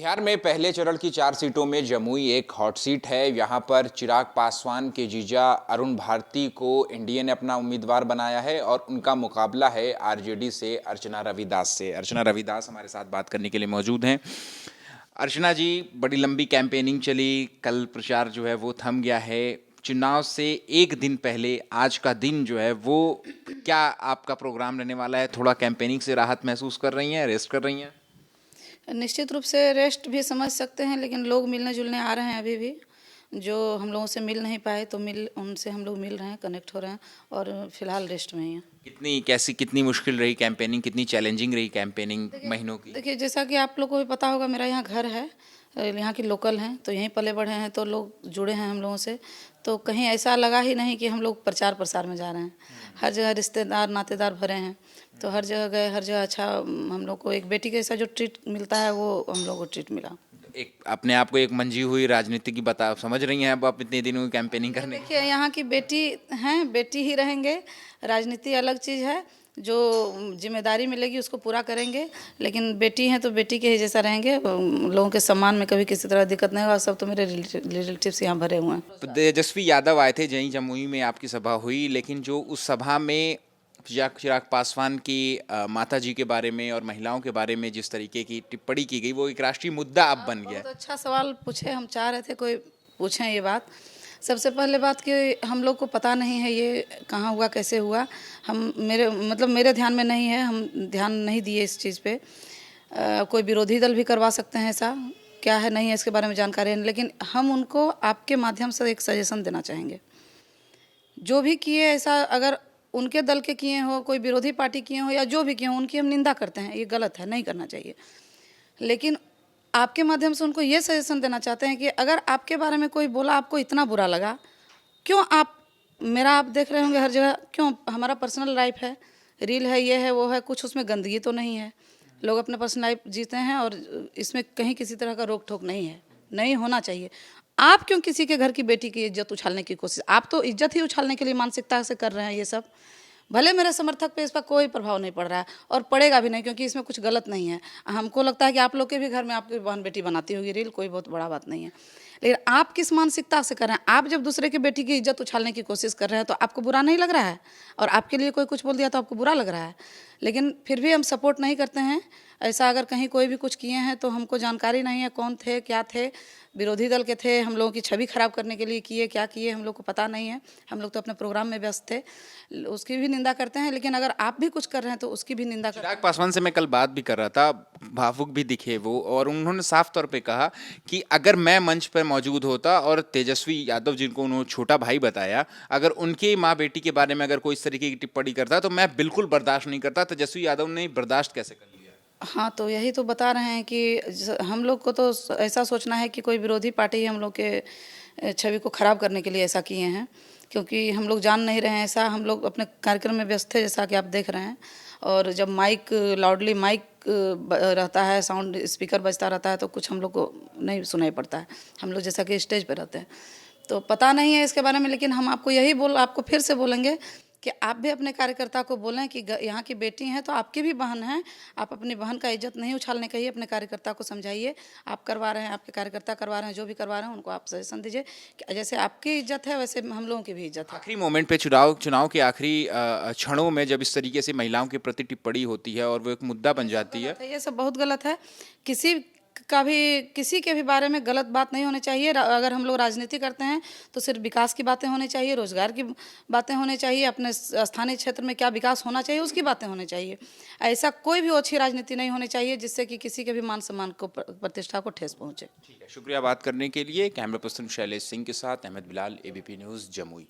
बिहार में पहले चरण की 4 सीटों में जमुई एक हॉट सीट है। यहां पर चिराग पासवान के जीजा अरुण भारती को एनडीए ने अपना उम्मीदवार बनाया है और उनका मुकाबला है आरजेडी से अर्चना रविदास से। अर्चना रविदास हमारे साथ बात करने के लिए मौजूद हैं। अर्चना जी, बड़ी लंबी कैंपेनिंग चली, कल प्रचार जो है वो थम गया है। चुनाव से एक दिन पहले आज का दिन जो है वो क्या आपका प्रोग्राम रहने वाला है? थोड़ा कैंपेनिंग से राहत महसूस कर रही हैं, रेस्ट कर रही हैं? निश्चित रूप से रेस्ट भी समझ सकते हैं, लेकिन लोग मिलने जुलने आ रहे हैं। अभी भी जो हम लोगों से मिल नहीं पाए तो उनसे हम लोग मिल रहे हैं, कनेक्ट हो रहे हैं और फिलहाल रेस्ट में ही हैं। कितनी मुश्किल रही कैंपेनिंग, कितनी चैलेंजिंग रही कैंपेनिंग महीनों की? देखिए, जैसा कि आप लोग को भी पता होगा, मेरा यहाँ घर है, यहाँ की लोकल हैं, तो यहीं पले बढ़े हैं, तो लोग जुड़े हैं हम लोगों से। तो कहीं ऐसा लगा ही नहीं कि हम लोग प्रचार प्रसार में जा रहे हैं। हर जगह रिश्तेदार नातेदार भरे हैं, तो हर जगह गए, हर जगह अच्छा हम लोग को एक बेटी के जैसा जो ट्रीट मिलता है वो हम लोग को ट्रीट मिला। एक अपने आप को एक मंजी हुई राजनीति की बता समझ रही हैं अब आप इतने दिनों की कैंपेनिंग करने? देखिए, यहाँ की बेटी हैं, बेटी ही रहेंगे। राजनीति अलग चीज़ है, जो जिम्मेदारी मिलेगी उसको पूरा करेंगे, लेकिन बेटी हैं तो बेटी के ही जैसा रहेंगे। लोगों के सम्मान में कभी किसी तरह दिक्कत नहीं होगा। सब तो मेरे रिलेटिव्स यहाँ भरे हुए हैं। तेजस्वी यादव आए थे, जमुई में आपकी सभा हुई, लेकिन जो उस सभा में चिराग पासवान की माता जी के बारे में और महिलाओं के बारे में जिस तरीके की टिप्पणी की गई, वो एक राष्ट्रीय मुद्दा अब बन गया। बहुत अच्छा सवाल पूछे, हम चाह रहे थे कोई पूछें ये बात। सबसे पहले बात कि हम लोग को पता नहीं है ये कहाँ हुआ, कैसे हुआ। मेरे ध्यान में नहीं है, हम ध्यान नहीं दिए इस चीज़ पे। कोई विरोधी दल भी करवा सकते हैं, ऐसा क्या है नहीं है इसके बारे में जानकारी है, लेकिन हम उनको आपके माध्यम से एक सजेशन देना चाहेंगे। जो भी किए ऐसा, अगर उनके दल के किए हो, कोई विरोधी पार्टी किए हो या जो भी किए हो, उनकी हम निंदा करते हैं, ये गलत है, नहीं करना चाहिए। लेकिन आपके माध्यम से उनको ये सजेशन देना चाहते हैं कि अगर आपके बारे में कोई बोला, आपको इतना बुरा लगा, क्यों आप देख रहे होंगे हर जगह, क्यों हमारा पर्सनल लाइफ है, रील है, ये है, वो है, कुछ उसमें गंदगी तो नहीं है। लोग अपने पर्सनल लाइफ जीते हैं और इसमें कहीं किसी तरह का रोक टोक नहीं है, नहीं होना चाहिए। आप क्यों किसी के घर की बेटी की इज्जत उछालने की कोशिश? आप तो इज्जत ही उछालने के लिए मानसिकता से कर रहे हैं ये सब। भले मेरे समर्थक पे इस पर कोई प्रभाव नहीं पड़ रहा है और पड़ेगा भी नहीं, क्योंकि इसमें कुछ गलत नहीं है। हमको लगता है कि आप लोग के भी घर में आपकी बहन बेटी बनाती होगी रील, कोई बहुत बड़ा बात नहीं है। लेकिन आप किस मानसिकता से कर रहे हैं? आप जब दूसरे की बेटी की इज्जत उछालने की कोशिश कर रहे हैं तो आपको बुरा नहीं लग रहा है, और आपके लिए कोई कुछ बोल दिया तो आपको बुरा लग रहा है। लेकिन फिर भी हम सपोर्ट नहीं करते हैं ऐसा। अगर कहीं कोई भी कुछ किए हैं तो हमको जानकारी नहीं है कौन थे, क्या थे, विरोधी दल के थे, हम लोगों की छवि खराब करने के लिए किए, क्या किए हम लोग को पता नहीं है। हम लोग तो अपने प्रोग्राम में व्यस्त थे, उसकी भी निंदा करते हैं। लेकिन अगर आप भी कुछ कर रहे हैं तो उसकी भी निंदा करते हैं। चिराग पासवान से मैं कल बात भी कर रहा था, भावुक भी दिखे वो, और उन्होंने साफ तौर पे कहा कि अगर मैं मंच पर मौजूद होता और तेजस्वी यादव, जिनको उन्होंने छोटा भाई बताया, अगर उनकी माँ बेटी के बारे में अगर कोई इस तरीके की टिप्पणी करता तो मैं बिल्कुल बर्दाश्त नहीं करता। तेजस्वी यादव ने बर्दाश्त कैसे कर लिया? हाँ, तो यही तो बता रहे हैं कि हम लोग को तो ऐसा सोचना है कि कोई विरोधी पार्टी हम लोग के छवि को खराब करने के लिए ऐसा किए हैं, क्योंकि हम लोग जान नहीं रहे हैं ऐसा। हम लोग अपने कार्यक्रम में व्यस्त थे, जैसा कि आप देख रहे हैं, और जब लाउडली माइक रहता है, साउंड स्पीकर बजता रहता है, तो कुछ हम लोग को नहीं सुनाई पड़ता है। हम लोग जैसा कि स्टेज पर रहते हैं, तो पता नहीं है इसके बारे में। लेकिन हम आपको फिर से बोलेंगे कि आप भी अपने कार्यकर्ता को बोलें कि यहाँ की बेटी हैं तो आपकी भी बहन हैं। आप अपनी बहन का इज्जत नहीं उछालने का ही अपने कार्यकर्ता को समझाइए। आप करवा रहे हैं, आपके कार्यकर्ता करवा रहे हैं, जो भी करवा रहे हैं उनको आप सजेशन दीजिए कि जैसे आपकी इज्जत है वैसे हम लोगों की भी इज्जत है। आखिरी मोमेंट पे चुनाव के आखिरी क्षणों में जब इस तरीके से महिलाओं के प्रति टिप्पणी होती है और वो एक मुद्दा बन जाती है, ये सब बहुत गलत है। किसी के भी बारे में गलत बात नहीं होनी चाहिए। अगर हम लोग राजनीति करते हैं तो सिर्फ विकास की बातें होनी चाहिए, रोजगार की बातें होनी चाहिए, अपने स्थानीय क्षेत्र में क्या विकास होना चाहिए उसकी बातें होनी चाहिए। ऐसा कोई भी अच्छी राजनीति नहीं होनी चाहिए जिससे कि किसी के भी मान सम्मान को, प्रतिष्ठा को ठेस पहुंचे। ठीक है, शुक्रिया बात करने के लिए। कैमरा पर्सन शैलेश सिंह के साथ अहमद बिलाल, एबीपी न्यूज़, जमुई।